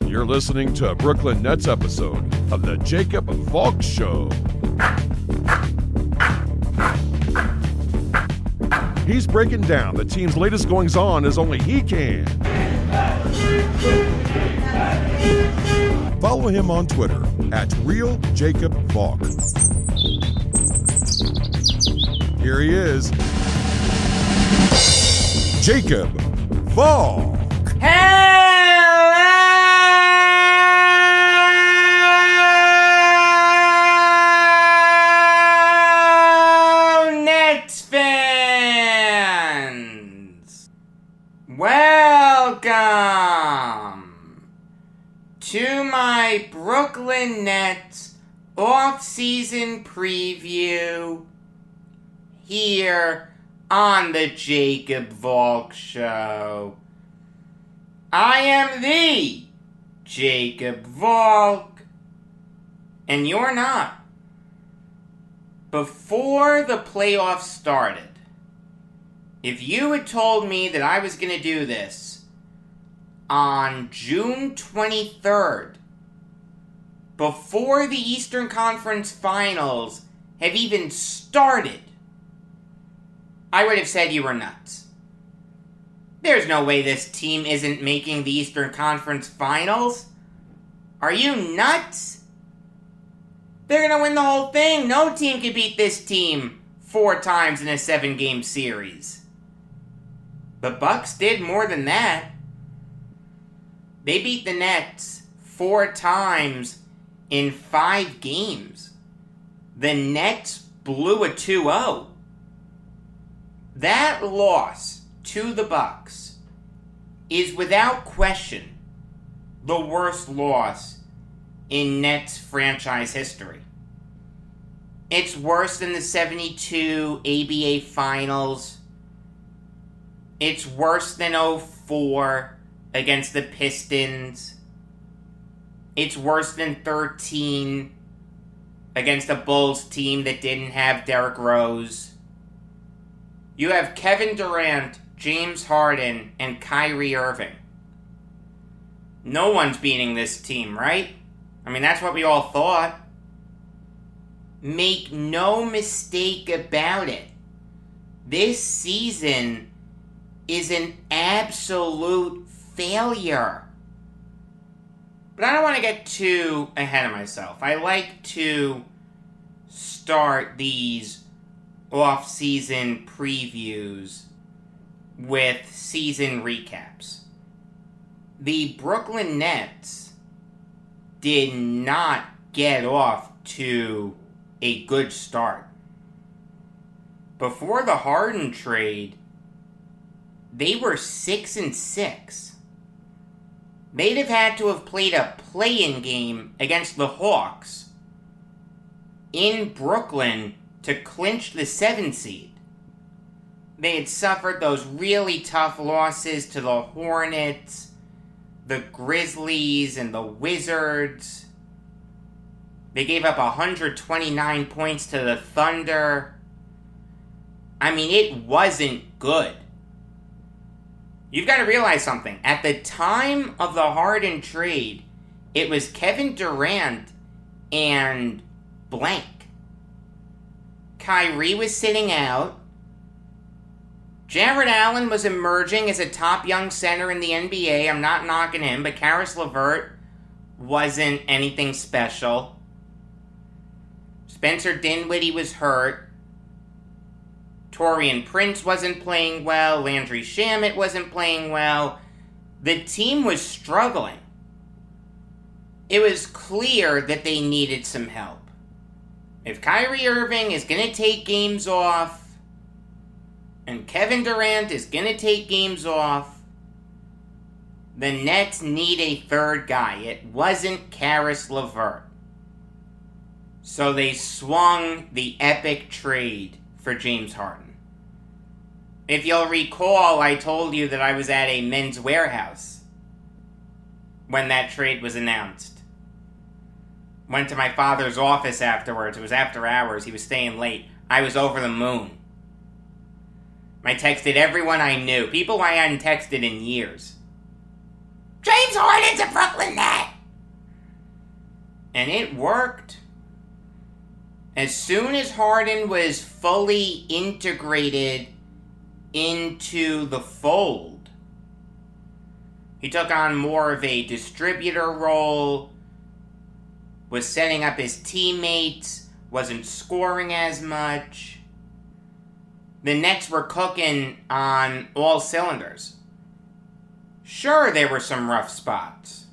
You're listening to a Brooklyn Nets episode of the Jacob Valk Show. He's breaking down the team's latest goings-on as only he can. Follow him on Twitter at RealJacobValk. Here he is, Jacob Valk. Hello, Nets fans! Welcome to my Brooklyn Nets off-season preview here on the Jacob Valk Show. I am the Jacob Valk, and you're not. Before the playoffs started, if you had told me that I was going to do this on June 23rd, before the Eastern Conference Finals have even started, I would have said you were nuts. There's no way this team isn't making the Eastern Conference Finals. Are you nuts? They're going to win the whole thing. No team can beat this team 4 times in a 7-game series. The Bucks did more than that. They beat the Nets 4 times in 5 games. The Nets blew a 2-0. That loss to the Bucks is without question the worst loss in Nets franchise history. It's worse than the 72 ABA Finals. It's worse than 04 against the Pistons. It's worse than 13 against a Bulls team that didn't have Derrick Rose. You have Kevin Durant, James Harden, and Kyrie Irving. No one's beating this team, right? I mean, that's what we all thought. Make no mistake about it. This season is an absolute failure. But I don't want to get too ahead of myself. I like to start these off-season previews with season recaps. The Brooklyn Nets did not get off to a good start. Before the Harden trade, they were 6-6. They'd have had to have played a play-in game against the Hawks in Brooklyn to clinch the 7 seed. They had suffered those really tough losses to the Hornets, the Grizzlies, and the Wizards. They gave up 129 points to the Thunder. I mean, it wasn't good. You've got to realize something. At the time of the Harden trade, it was Kevin Durant and blank. Kyrie was sitting out. Jarrett Allen was emerging as a top young center in the NBA. I'm not knocking him, but Karis LeVert wasn't anything special. Spencer Dinwiddie was hurt. Taurean Prince wasn't playing well. Landry Shamet wasn't playing well. The team was struggling. It was clear that they needed some help. If Kyrie Irving is going to take games off, and Kevin Durant is going to take games off, the Nets need a third guy. It wasn't Karis LeVert. So they swung the epic trade for James Harden. If you'll recall, I told you that I was at a Men's Warehouse when that trade was announced. Went to my father's office afterwards. It was after hours. He was staying late. I was over the moon. I texted everyone I knew. People I hadn't texted in years. James Harden's a Brooklyn Net! And it worked. As soon as Harden was fully integrated into the fold, he took on more of a distributor role, was setting up his teammates, wasn't scoring as much. The Nets were cooking on all cylinders. Sure, there were some rough spots.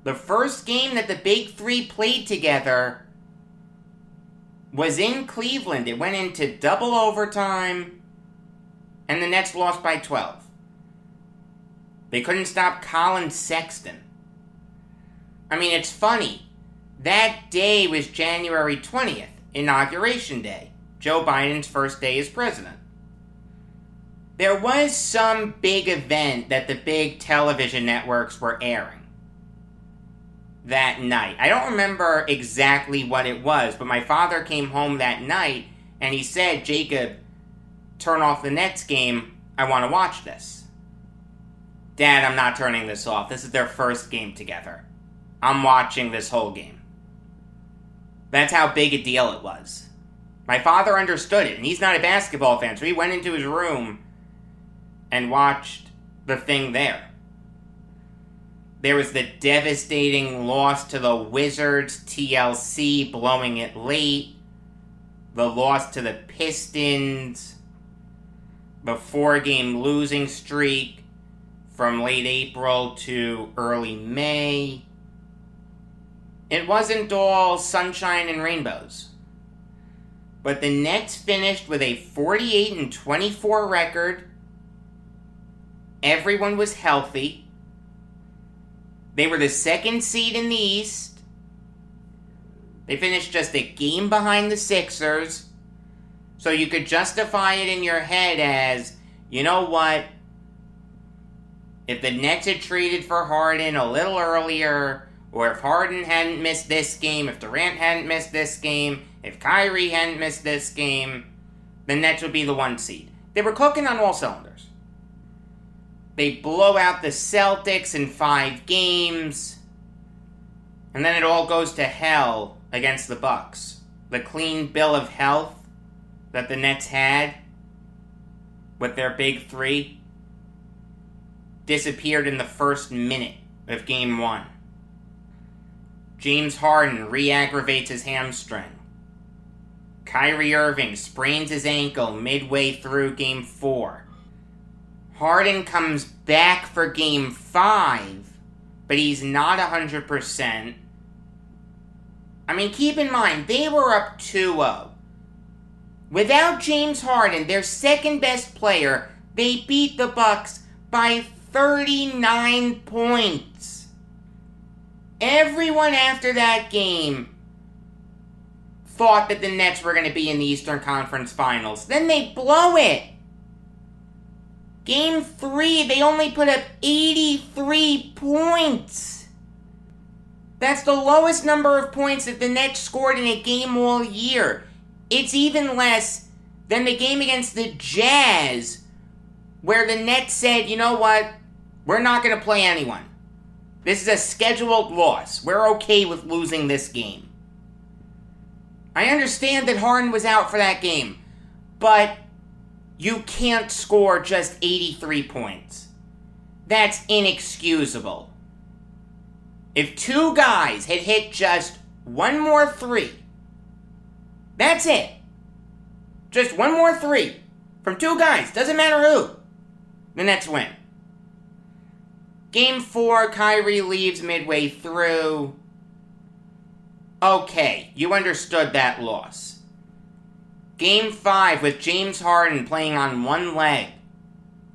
The first game that the Big Three played together was in Cleveland. It went into double overtime, and the Nets lost by 12. They couldn't stop Colin Sexton. I mean, it's funny. That day was January 20th, Inauguration Day, Joe Biden's first day as president. There was some big event that the big television networks were airing that night. I don't remember exactly what it was, but my father came home that night and he said, "Jacob, turn off the Nets game. I want to watch this." "Dad, I'm not turning this off. This is their first game together. I'm watching this whole game." That's how big a deal it was. My father understood it, and he's not a basketball fan, so he went into his room and watched the thing there. There was the devastating loss to the Wizards, TLC blowing it late. The loss to the Pistons. The 4-game losing streak from late April to early May. It wasn't all sunshine and rainbows. But the Nets finished with a 48-24 record. Everyone was healthy. They were the second seed in the East. They finished just a game behind the Sixers. So you could justify it in your head as, you know what? If the Nets had traded for Harden a little earlier, or if Harden hadn't missed this game, if Durant hadn't missed this game, if Kyrie hadn't missed this game, the Nets would be the 1 seed. They were cooking on all cylinders. They blow out the Celtics in 5 games. And then it all goes to hell against the Bucks. The clean bill of health that the Nets had with their Big Three disappeared in the first minute of Game 1. James Harden re-aggravates his hamstring. Kyrie Irving sprains his ankle midway through Game 4. Harden comes back for Game 5, but he's not 100%. I mean, keep in mind, they were up 2-0. Without James Harden, their second best player, they beat the Bucks by 39 points. Everyone after that game thought that the Nets were going to be in the Eastern Conference Finals. Then they blow it. Game 3, they only put up 83 points. That's the lowest number of points that the Nets scored in a game all year. It's even less than the game against the Jazz, where the Nets said, you know what, we're not going to play anyone. This is a scheduled loss. We're okay with losing this game. I understand that Harden was out for that game, but you can't score just 83 points. That's inexcusable. If 2 guys had hit just one more 3, that's it. Just one more 3 from 2 guys, doesn't matter who, the Nets win. Game 4, Kyrie leaves midway through. Okay, you understood that loss. Game 5 with James Harden playing on one leg.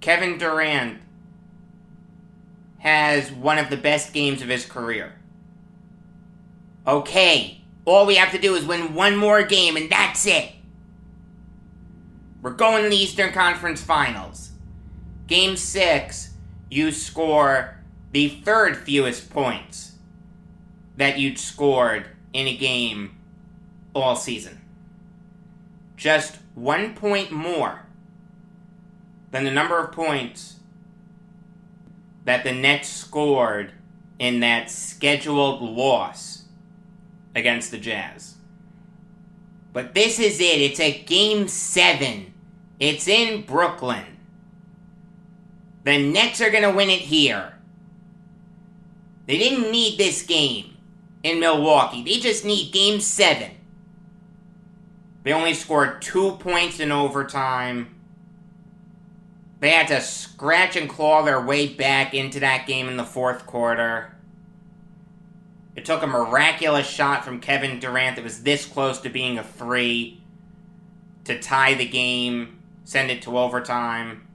Kevin Durant has one of the best games of his career. Okay, all we have to do is win one more game and that's it. We're going to the Eastern Conference Finals. Game 6, you score the 3rd fewest points that you'd scored in a game all season. Just 1 point more than the number of points that the Nets scored in that scheduled loss against the Jazz. But this is it. It's a Game 7. It's in Brooklyn. The Nets are going to win it here. They didn't need this game in Milwaukee. They just need Game 7. They only scored 2 points in overtime. They had to scratch and claw their way back into that game in the fourth quarter. It took a miraculous shot from Kevin Durant that was this close to being a 3 to tie the game, send it to overtime.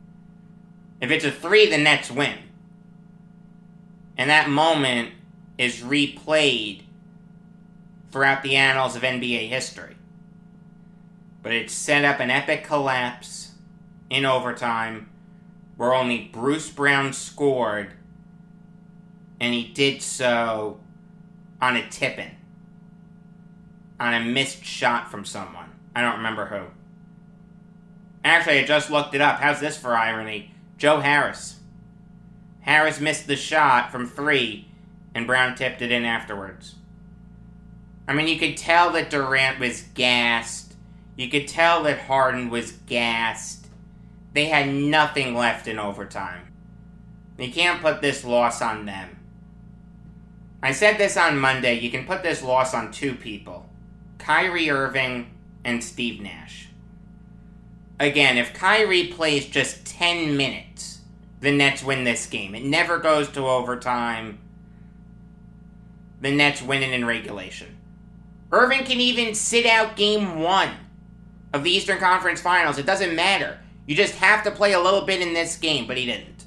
If it's a 3, the Nets win. And that moment is replayed throughout the annals of NBA history. But it set up an epic collapse in overtime where only Bruce Brown scored, and he did so on a tip-in. On a missed shot from someone. I don't remember who. Actually, I just looked it up. How's this for irony? Joe Harris. Harris missed the shot from 3, and Brown tipped it in afterwards. I mean, you could tell that Durant was gassed. You could tell that Harden was gassed. They had nothing left in overtime. You can't put this loss on them. I said this on Monday. You can put this loss on 2 people. Kyrie Irving and Steve Nash. Again, if Kyrie plays just 10 minutes, the Nets win this game. It never goes to overtime. The Nets win it in regulation. Irving can even sit out Game 1 of the Eastern Conference Finals. It doesn't matter. You just have to play a little bit in this game, but he didn't.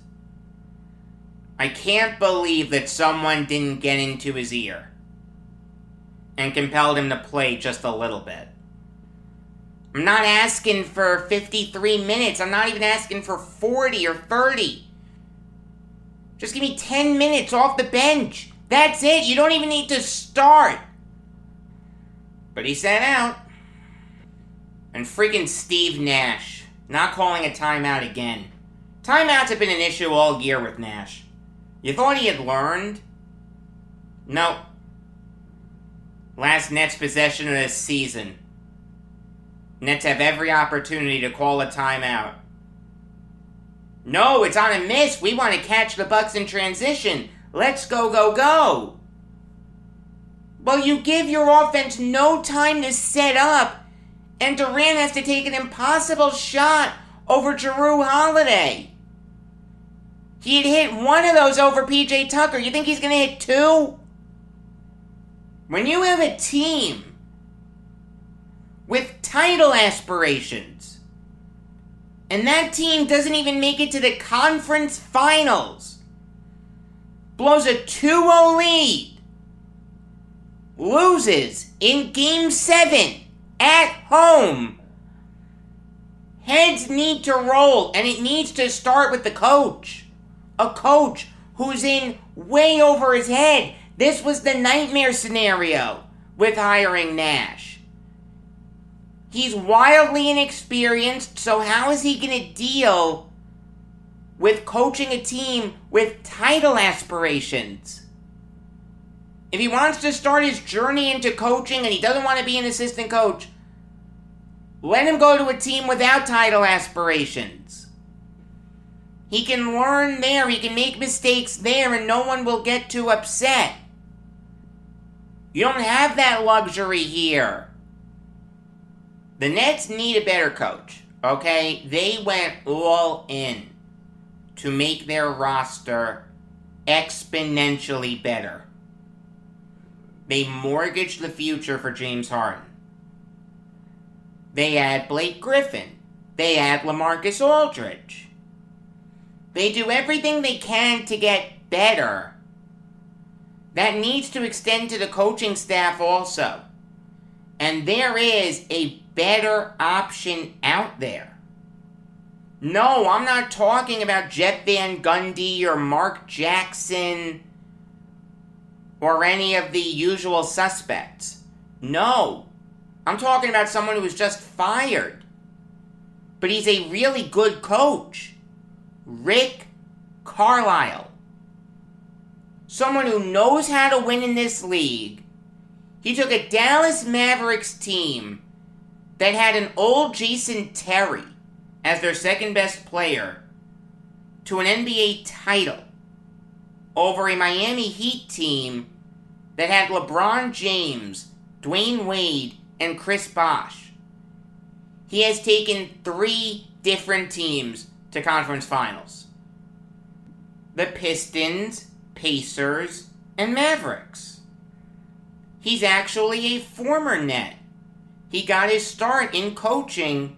I can't believe that someone didn't get into his ear and compelled him to play just a little bit. I'm not asking for 53 minutes. I'm not even asking for 40 or 30. Just give me 10 minutes off the bench. That's it. You don't even need to start. But he sat out. And freaking Steve Nash, not calling a timeout again. Timeouts have been an issue all year with Nash. You thought he had learned? Nope. Last Nets possession of this season. Nets have every opportunity to call a timeout. No, it's on a miss. We want to catch the Bucks in transition. Let's go, go, go. Well, you give your offense no time to set up, and Durant has to take an impossible shot over Jrue Holiday. He had hit one of those over PJ Tucker. You think he's going to hit 2? When you have a team with title aspirations, and that team doesn't even make it to the conference finals, blows a 2-0 lead, loses in Game 7 at home, heads need to roll, and it needs to start with the coach. A coach who's in way over his head. This was the nightmare scenario with hiring Nash. He's wildly inexperienced, so how is he going to deal with coaching a team with title aspirations? If he wants to start his journey into coaching and he doesn't want to be an assistant coach, let him go to a team without title aspirations. He can learn there, he can make mistakes there, and no one will get too upset. You don't have that luxury here. The Nets need a better coach, okay? They went all in to make their roster exponentially better. They mortgaged the future for James Harden. They add Blake Griffin. They add LaMarcus Aldridge. They do everything they can to get better. That needs to extend to the coaching staff also. And there is a better option out there. No, I'm not talking about Jeff Van Gundy or Mark Jackson or any of the usual suspects. No, I'm talking about someone who was just fired. But he's a really good coach. Rick Carlisle. Someone who knows how to win in this league. He took a Dallas Mavericks team that had an old Jason Terry as their second best player to an NBA title over a Miami Heat team that had LeBron James, Dwayne Wade, and Chris Bosh. He has taken 3 different teams to conference finals: the Pistons, Pacers, and Mavericks. He's actually a former Net. He got his start in coaching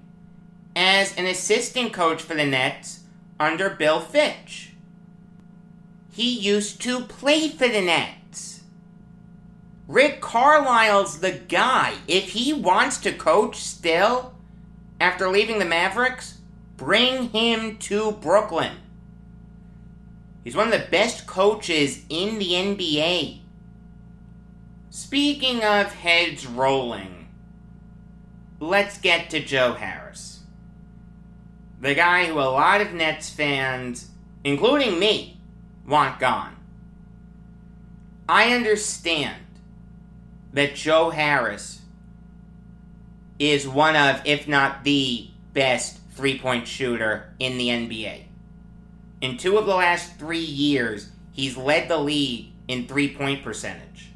as an assistant coach for the Nets under Bill Fitch. He used to play for the Nets. Rick Carlisle's the guy. If he wants to coach still after leaving the Mavericks, bring him to Brooklyn. He's one of the best coaches in the NBA. Speaking of heads rolling, let's get to Joe Harris. The guy who a lot of Nets fans, including me, want gone. I understand that Joe Harris is one of, if not the best three-point shooter in the NBA. In 2 of the last 3 years, he's led the league in three-point percentage.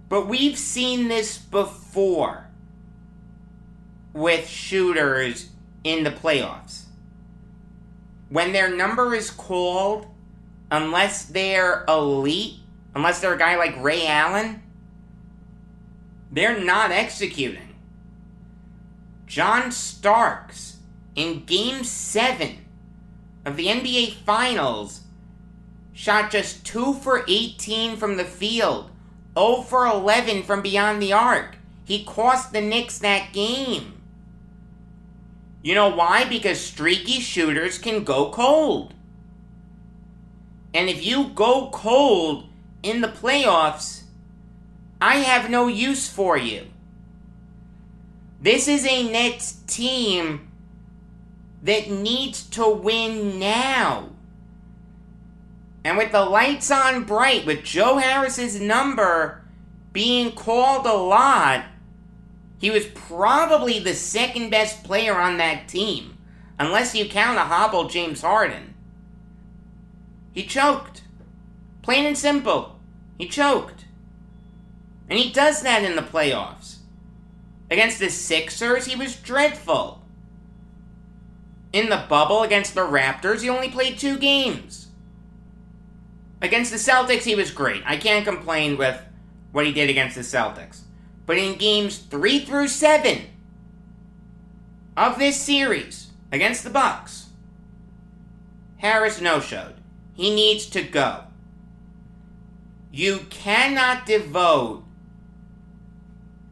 But we've seen this before with shooters in the playoffs. When their number is called, unless they're elite, unless they're a guy like Ray Allen, they're not executing. John Starks, in Game 7 of the NBA Finals, shot just 2 for 18 from the field, 0 for 11 from beyond the arc. He cost the Knicks that game. You know why? Because streaky shooters can go cold. And if you go cold in the playoffs, I have no use for you. This is a Nets team that needs to win now. And with the lights on bright, with Joe Harris's number being called a lot, he was probably the second best player on that team, unless you count a hobbled James Harden. He choked. Plain and simple. He choked. And he does that in the playoffs. Against the Sixers, he was dreadful. In the bubble against the Raptors, he only played 2 games. Against the Celtics, he was great. I can't complain with what he did against the Celtics. But in games 3 through 7 of this series against the Bucks, Harris no-showed. He needs to go. You cannot devote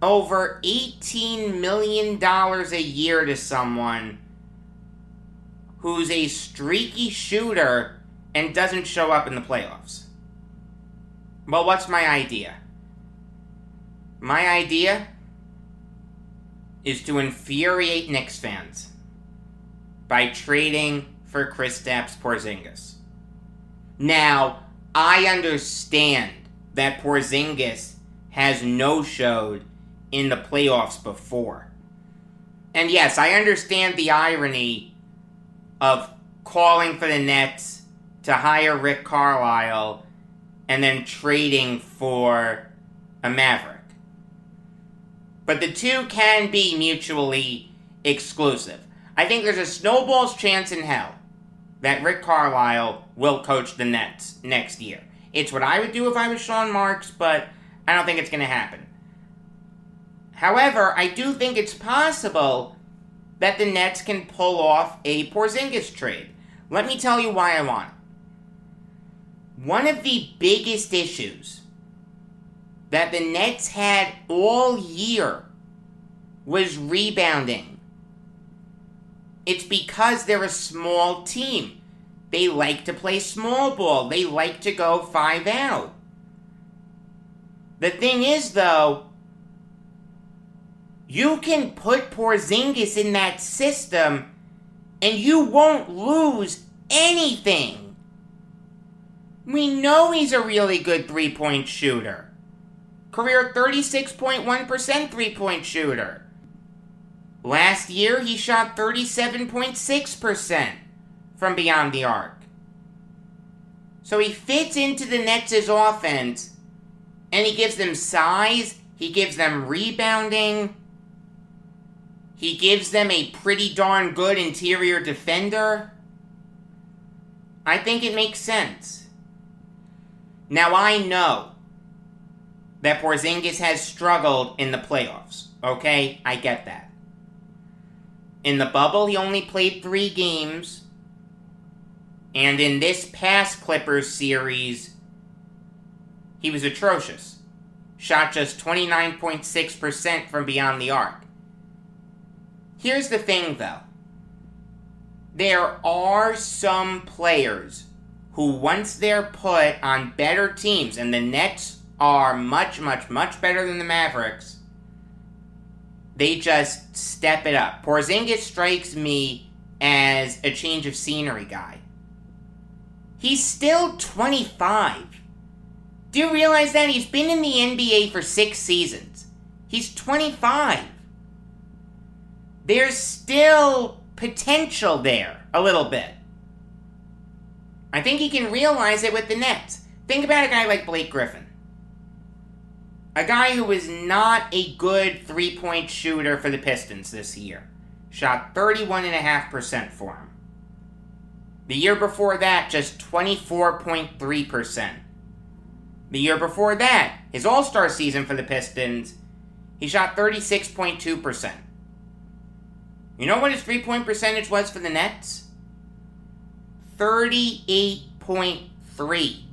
over $18 million a year to someone who's a streaky shooter and doesn't show up in the playoffs. Well, what's my idea? My idea is to infuriate Knicks fans by trading for Kristaps Porzingis. Now, I understand that Porzingis has no-showed in the playoffs before. And yes, I understand the irony of calling for the Nets to hire Rick Carlisle and then trading for a Maverick. But the two can be mutually exclusive. I think there's a snowball's chance in hell that Rick Carlisle will coach the Nets next year. It's what I would do if I was Sean Marks, but I don't think it's going to happen. However, I do think it's possible that the Nets can pull off a Porzingis trade. Let me tell you why I want it. One of the biggest issues that the Nets had all year was rebounding. It's because they're a small team. They like to play small ball. They like to go 5 out. The thing is, though, you can put Porzingis in that system and you won't lose anything. We know he's a really good 3-point shooter. Career 36.1% three-point shooter. Last year, he shot 37.6% from beyond the arc. So he fits into the Nets' offense, and he gives them size, he gives them rebounding, he gives them a pretty darn good interior defender. I think it makes sense. Now I know that Porzingis has struggled in the playoffs, okay? I get that. In the bubble, he only played 3 games. And in this past Clippers series, he was atrocious. Shot just 29.6% from beyond the arc. Here's the thing, though. There are some players who, once they're put on better teams, and the Nets are much, much, much better than the Mavericks, they just step it up. Porzingis strikes me as a change of scenery guy. He's still 25. Do you realize that? He's been in the NBA for 6 seasons. He's 25. There's still potential there, a little bit. I think he can realize it with the Nets. Think about a guy like Blake Griffin. A guy who was not a good three-point shooter for the Pistons this year. Shot 31.5% for him. The year before that, just 24.3%. The year before that, his All-Star season for the Pistons, he shot 36.2%. You know what his three-point percentage was for the Nets? 38.3.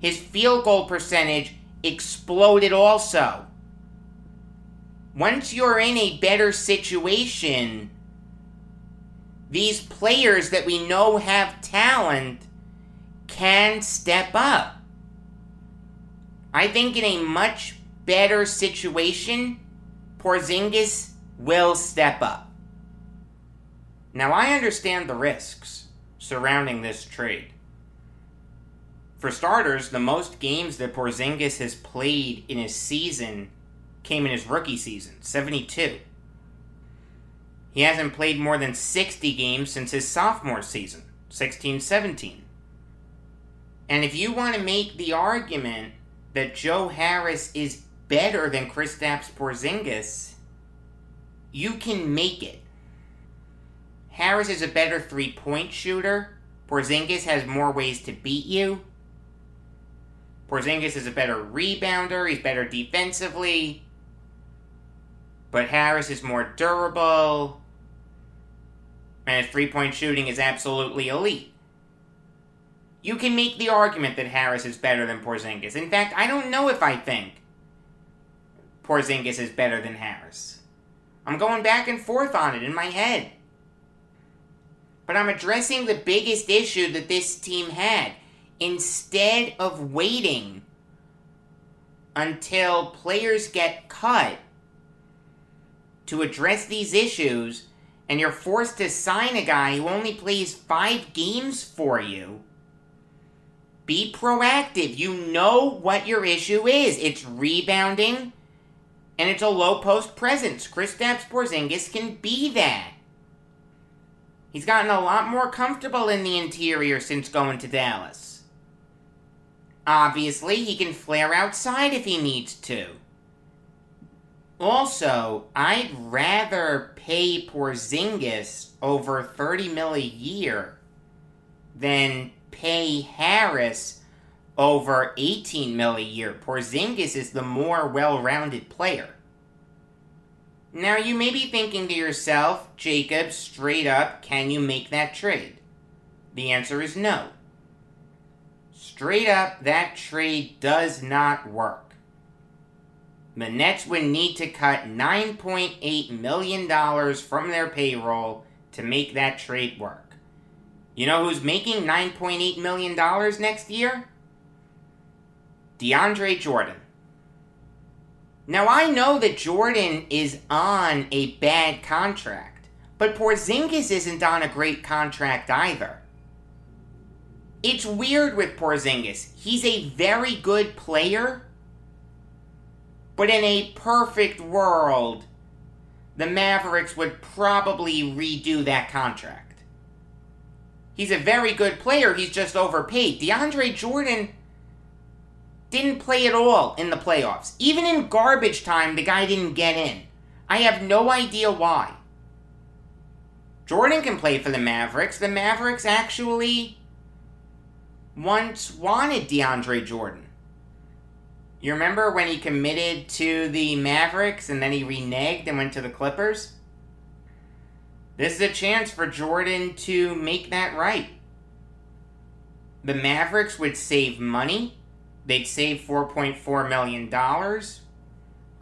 His field goal percentage exploded also. Once you're in a better situation, these players that we know have talent can step up. I think in a much better situation, Porzingis will step up. Now, I understand the risks surrounding this trade. For starters, the most games that Porzingis has played in his season came in his rookie season, 72. He hasn't played more than 60 games since his sophomore season, 16-17. And if you want to make the argument that Joe Harris is better than Kristaps Porzingis, you can make it. Harris is a better three-point shooter. Porzingis has more ways to beat you. Porzingis is a better rebounder. He's better defensively. But Harris is more durable. And his three-point shooting is absolutely elite. You can make the argument that Harris is better than Porzingis. In fact, I don't know if I think Porzingis is better than Harris. I'm going back and forth on it in my head. But I'm addressing the biggest issue that this team had. Instead of waiting until players get cut to address these issues, and you're forced to sign a guy who only plays 5 games for you, be proactive. You know what your issue is. It's rebounding, and it's a low post presence. Kristaps Porzingis can be that. He's gotten a lot more comfortable in the interior since going to Dallas. Obviously, he can flare outside if he needs to. Also, I'd rather pay Porzingis over $30 million a year than pay Harris over $18 million a year. Porzingis is the more well-rounded player. Now, you may be thinking to yourself, Jacob, straight up, can you make that trade? The answer is no. Straight up, that trade does not work. The Nets would need to cut $9.8 million from their payroll to make that trade work. You know who's making $9.8 million next year? DeAndre Jordan. Now, I know that Jordan is on a bad contract, but Porzingis isn't on a great contract either. It's weird with Porzingis. He's a very good player, But in a perfect world, the Mavericks would probably redo that contract. He's a very good player, he's just overpaid. DeAndre Jordan didn't play at all in the playoffs. Even in garbage time, the guy didn't get in. I have no idea why. Jordan can play for the Mavericks. The Mavericks actually once wanted DeAndre Jordan. You remember when he committed to the Mavericks and then he reneged and went to the Clippers? This is a chance for Jordan to make that right. The Mavericks would save money. They'd save $4.4 million.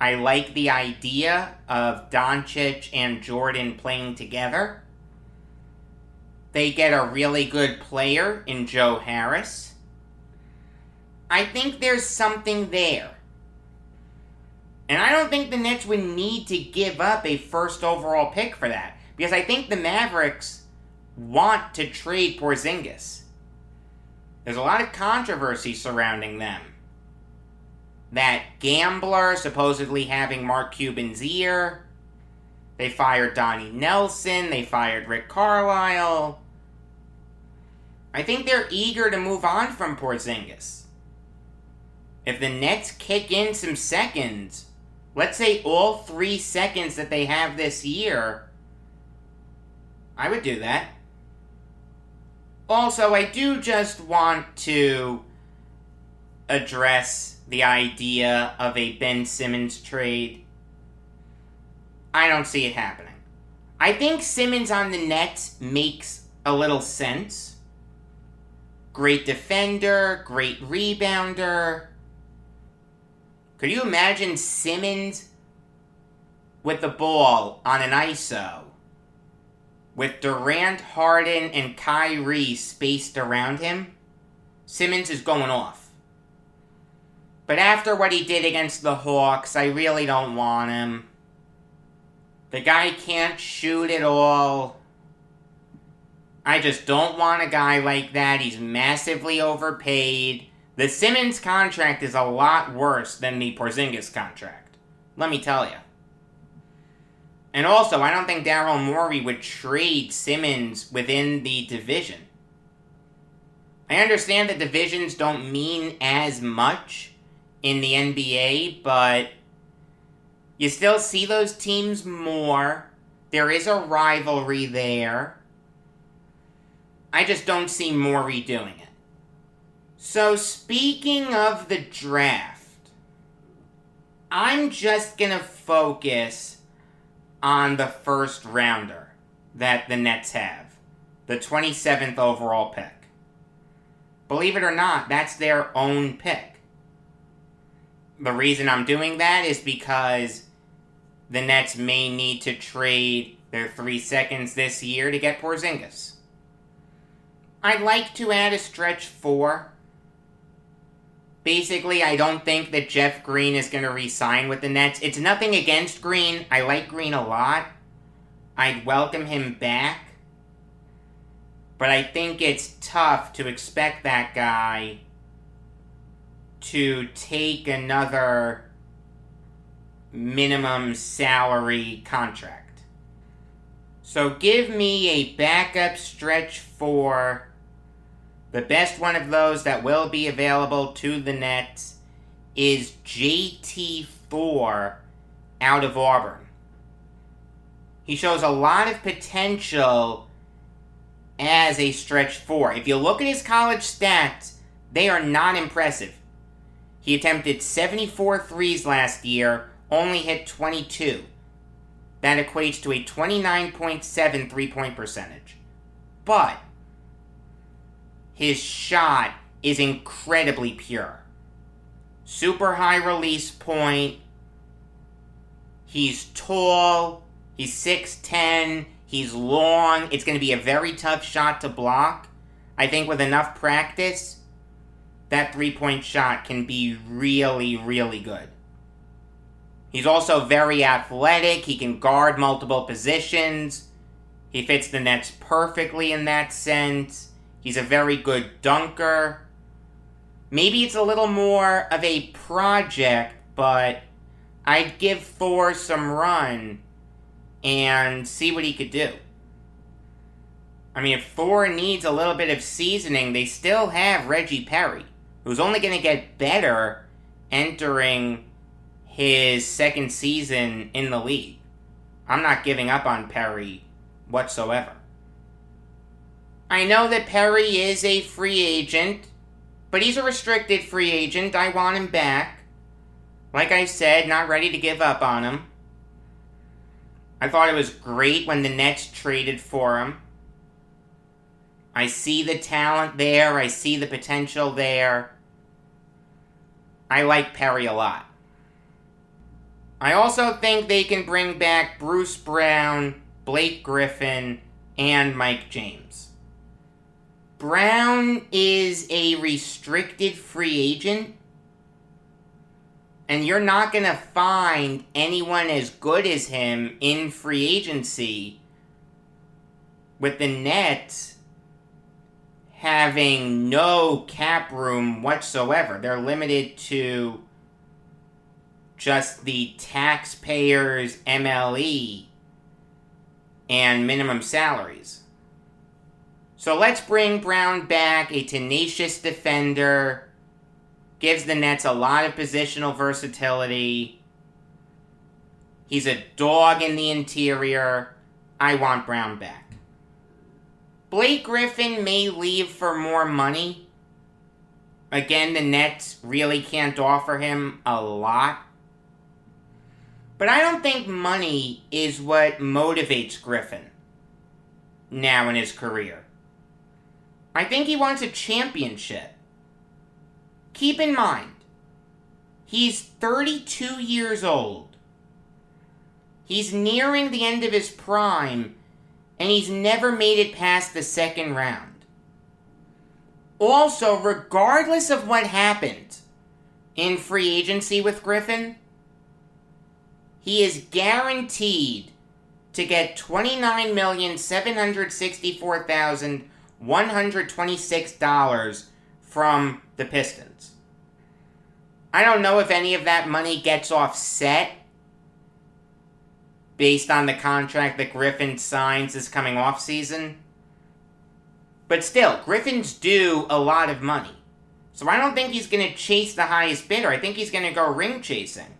I like the idea of Doncic and Jordan playing together. They get a really good player in Joe Harris. I think there's something there. And I don't think the Nets would need to give up a first overall pick for that. Because I think the Mavericks want to trade Porzingis. There's a lot of controversy surrounding them. That gambler supposedly having Mark Cuban's ear. They fired Donnie Nelson. They fired Rick Carlisle. I think they're eager to move on from Porzingis. If the Nets kick in some seconds, let's say all 3 seconds that they have this year, I would do that. Also, I do just want to address the idea of a Ben Simmons trade. I don't see it happening. I think Simmons on the Nets makes a little sense. Great defender, great rebounder. Could you imagine Simmons with the ball on an ISO? With Durant, Harden, and Kyrie spaced around him? Simmons is going off. But after what he did against the Hawks, I really don't want him. The guy can't shoot at all. I just don't want a guy like that. He's massively overpaid. The Simmons contract is a lot worse than the Porzingis contract. Let me tell you. And also, I don't think Daryl Morey would trade Simmons within the division. I understand that divisions don't mean as much in the NBA, but you still see those teams more. There is a rivalry there. I just don't see Morey doing it. So, speaking of the draft, I'm just gonna focus on the first rounder that the Nets have. The 27th overall pick. Believe it or not, that's their own pick. The reason I'm doing that is because the Nets may need to trade their 3 seconds this year to get Porzingis. I'd like to add a stretch 4. Basically, I don't think that Jeff Green is going to re-sign with the Nets. It's nothing against Green. I like Green a lot. I'd welcome him back. But I think it's tough to expect that guy to take another minimum salary contract. So give me a backup stretch 4. The best one of those that will be available to the Nets is JT4 out of Auburn. He shows a lot of potential as a stretch 4. If you look at his college stats, they are not impressive. He attempted 74 threes last year, only hit 22. That equates to a 29.7 three-point percentage. But his shot is incredibly pure. Super high release point. He's tall. He's 6'10". He's long. It's going to be a very tough shot to block. I think with enough practice, that three-point shot can be really, really good. He's also very athletic. He can guard multiple positions. He fits the Nets perfectly in that sense. He's a very good dunker. Maybe it's a little more of a project, but I'd give Thor some run and see what he could do. I mean, if Thor needs a little bit of seasoning, they still have Reggie Perry, who's only going to get better entering his second season in the league. I'm not giving up on Perry whatsoever. I know that Perry is a free agent, but he's a restricted free agent. I want him back. Like I said, not ready to give up on him. I thought it was great when the Nets traded for him. I see the talent there. I see the potential there. I like Perry a lot. I also think they can bring back Bruce Brown, Blake Griffin, and Mike James. Brown is a restricted free agent, and you're not going to find anyone as good as him in free agency, with the Nets having no cap room whatsoever. They're limited to just the taxpayers' MLE and minimum salaries. So let's bring Brown back, a tenacious defender, gives the Nets a lot of positional versatility. He's a dog in the interior. I want Brown back. Blake Griffin may leave for more money. Again, the Nets really can't offer him a lot. But I don't think money is what motivates Griffin now in his career. I think he wants a championship. Keep in mind, he's 32 years old. He's nearing the end of his prime, and he's never made it past the second round. Also, regardless of what happened in free agency with Griffin, he is guaranteed to get $29,764,126 from the Pistons. I don't know if any of that money gets offset based on the contract that Griffin signs this coming offseason. But still, Griffin's due a lot of money. So I don't think he's going to chase the highest bidder. I think he's going to go ring chasing.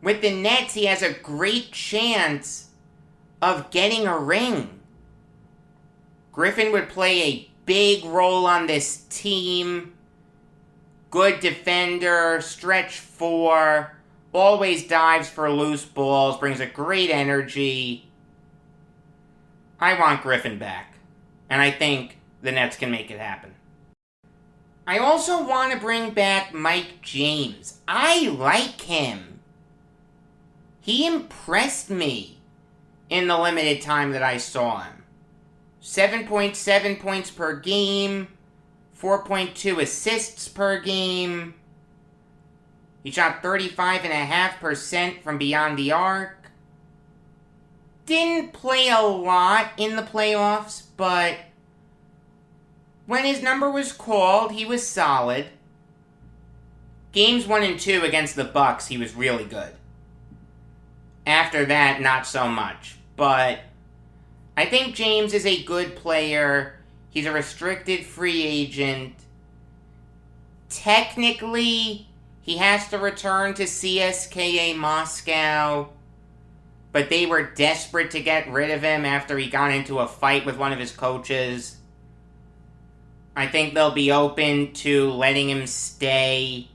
With the Nets, he has a great chance of getting a ring. Griffin would play a big role on this team. Good defender, stretch four, always dives for loose balls, brings a great energy. I want Griffin back, and I think the Nets can make it happen. I also want to bring back Mike James. I like him. He impressed me in the limited time that I saw him. 7.7 points per game, 4.2 assists per game. He shot 35.5% from beyond the arc. Didn't play a lot in the playoffs, but when his number was called, he was solid. Games 1 and 2 against the Bucks, he was really good. After that, not so much. But I think James is a good player. He's a restricted free agent. Technically, he has to return to CSKA Moscow. But they were desperate to get rid of him after he got into a fight with one of his coaches. I think they'll be open to letting him stay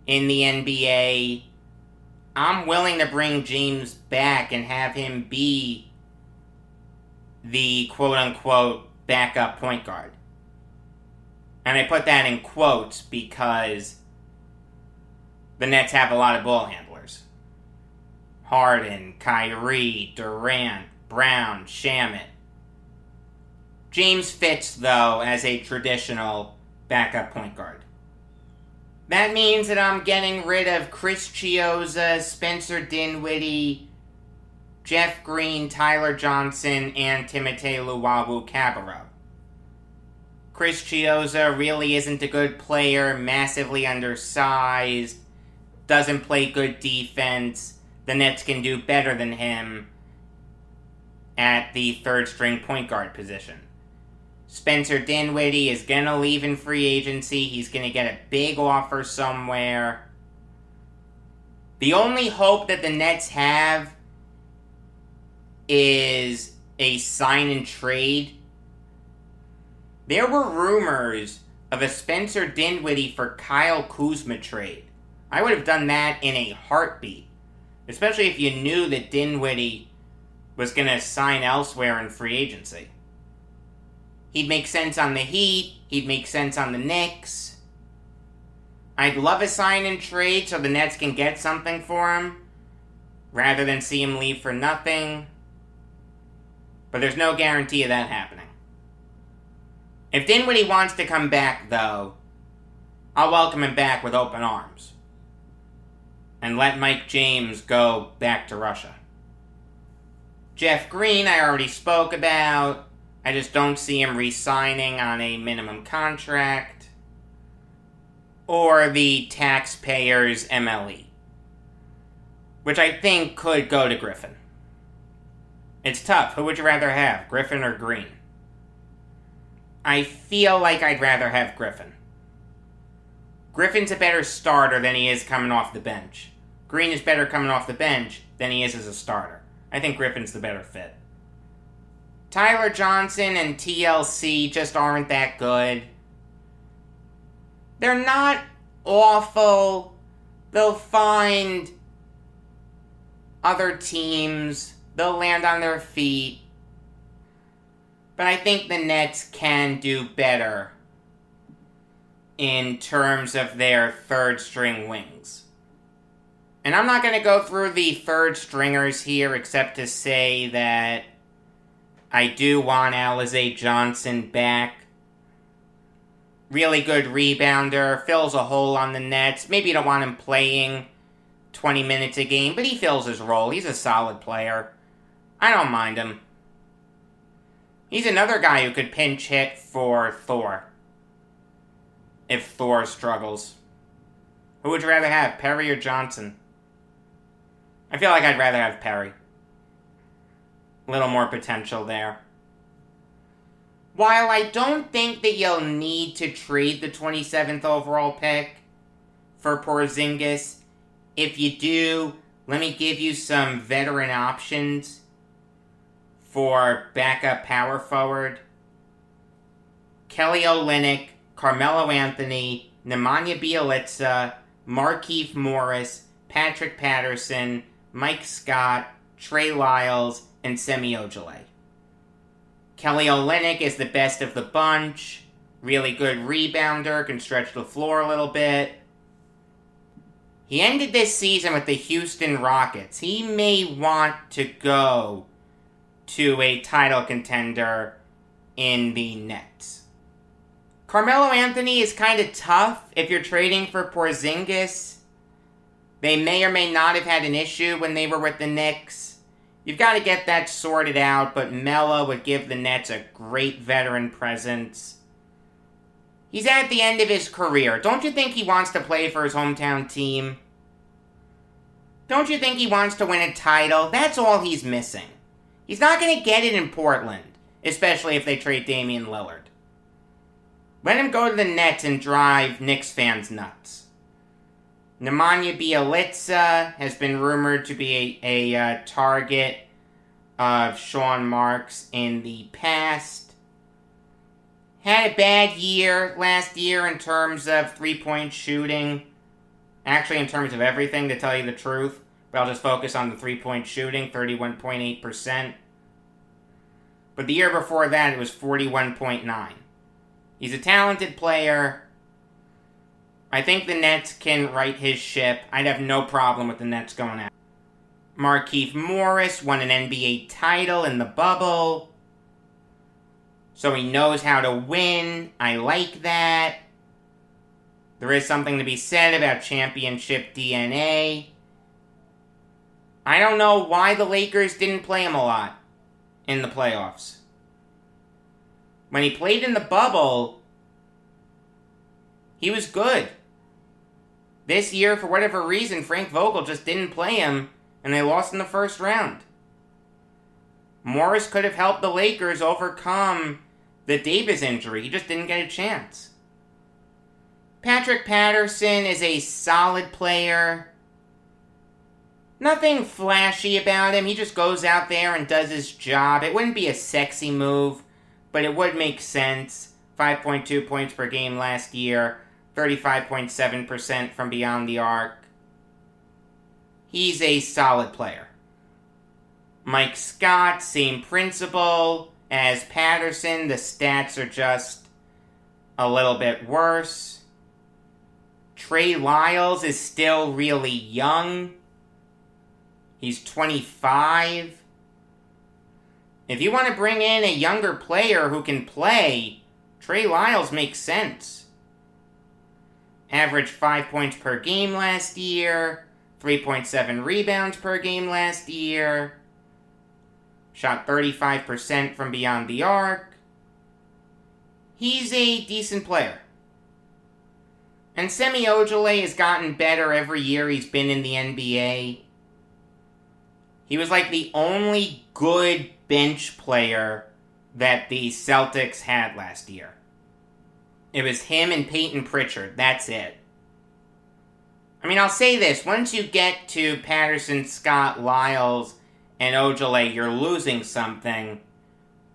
in the NBA. I'm willing to bring James back and have him be the quote-unquote backup point guard. And I put that in quotes because the Nets have a lot of ball handlers. Harden, Kyrie, Durant, Brown, Shamet. James fits, though, as a traditional backup point guard. That means that I'm getting rid of Chris Chiozza, Spencer Dinwiddie, Jeff Green, Tyler Johnson, and Timothé Luwawu-Cabarrot. Chris Chiozza really isn't a good player, massively undersized, doesn't play good defense, the Nets can do better than him at the third string point guard position. Spencer Dinwiddie is going to leave in free agency. He's going to get a big offer somewhere. The only hope that the Nets have is a sign and trade. There were rumors of a Spencer Dinwiddie for Kyle Kuzma trade. I would have done that in a heartbeat, especially if you knew that Dinwiddie was going to sign elsewhere in free agency. He'd make sense on the Heat. He'd make sense on the Knicks. I'd love a sign and trade so the Nets can get something for him, rather than see him leave for nothing. But there's no guarantee of that happening. If Dinwiddie wants to come back, though, I'll welcome him back with open arms. And let Mike James go back to Russia. Jeff Green, I already spoke about. I just don't see him re-signing on a minimum contract. Or the taxpayers' MLE. Which I think could go to Griffin. It's tough. Who would you rather have, Griffin or Green? I feel like I'd rather have Griffin. Griffin's a better starter than he is coming off the bench. Green is better coming off the bench than he is as a starter. I think Griffin's the better fit. Tyler Johnson and TLC just aren't that good. They're not awful. They'll find other teams. They'll land on their feet. But I think the Nets can do better in terms of their third string wings. And I'm not going to go through the third stringers here except to say that I do want Alize Johnson back. Really good rebounder, fills a hole on the Nets. Maybe you don't want him playing 20 minutes a game, but he fills his role. He's a solid player. I don't mind him. He's another guy who could pinch hit for Thor. If Thor struggles. Who would you rather have, Perry or Johnson? I feel like I'd rather have Perry. A little more potential there. While I don't think that you'll need to trade the 27th overall pick for Porzingis, if you do, let me give you some veteran options for backup power forward. Kelly Olynyk, Carmelo Anthony, Nemanja Bjelica, Markieff Morris, Patrick Patterson, Mike Scott, Trey Lyles, and Semi Ojeleye. Kelly Olynyk is the best of the bunch. Really good rebounder, can stretch the floor a little bit. He ended this season with the Houston Rockets. He may want to go to a title contender in the Nets. Carmelo Anthony is kind of tough if you're trading for Porzingis. They may or may not have had an issue when they were with the Knicks. You've got to get that sorted out, but Melo would give the Nets a great veteran presence. He's at the end of his career. Don't you think he wants to play for his hometown team? Don't you think he wants to win a title? That's all he's missing. He's not going to get it in Portland, especially if they trade Damian Lillard. Let him go to the Nets and drive Knicks fans nuts. Nemanja Bjelica has been rumored to be a target of Sean Marks in the past. Had a bad year last year in terms of three-point shooting. Actually, in terms of everything, to tell you the truth. But I'll just focus on the three-point shooting, 31.8%. But the year before that, it was 41.9%. He's a talented player. I think the Nets can right his ship. I'd have no problem with the Nets going out. Markieff Morris won an NBA title in the bubble. So he knows how to win. I like that. There is something to be said about championship DNA. I don't know why the Lakers didn't play him a lot in the playoffs. When he played in the bubble, he was good. This year, for whatever reason, Frank Vogel just didn't play him, and they lost in the first round. Morris could have helped the Lakers overcome the Davis injury. He just didn't get a chance. Patrick Patterson is a solid player. Nothing flashy about him. He just goes out there and does his job. It wouldn't be a sexy move, but it would make sense. 5.2 points per game last year. 35.7% from beyond the arc. He's a solid player. Mike Scott, same principle as Patterson. The stats are just a little bit worse. Trey Lyles is still really young. He's 25. If you want to bring in a younger player who can play, Trey Lyles makes sense. Averaged 5 points per game last year. 3.7 rebounds per game last year. Shot 35% from beyond the arc. He's a decent player. And Semi Ojeleye has gotten better every year he's been in the NBA. He was like the only good bench player that the Celtics had last year. It was him and Peyton Pritchard. That's it. I mean, I'll say this. Once you get to Patterson, Scott, Lyles, and Ojeleye, you're losing something.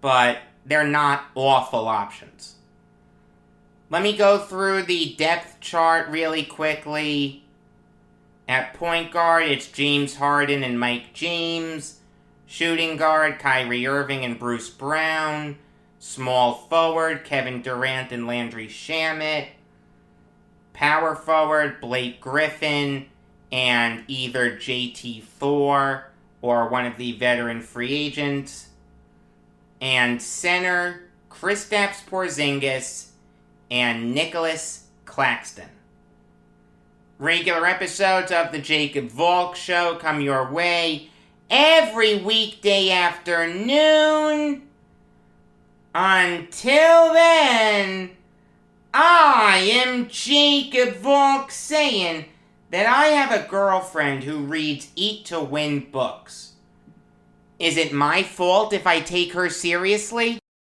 But they're not awful options. Let me go through the depth chart really quickly. At point guard, it's James Harden and Mike James. Shooting guard, Kyrie Irving and Bruce Brown. Small forward, Kevin Durant and Landry Shamet. Power forward, Blake Griffin and either JT Thor or one of the veteran free agents. And center, Kristaps Porzingis and Nicholas Claxton. Regular episodes of the Jacob Valk Show come your way every weekday afternoon. Until then, I am Jacob Valk saying that I have a girlfriend who reads Eat to Win books. Is it my fault if I take her seriously?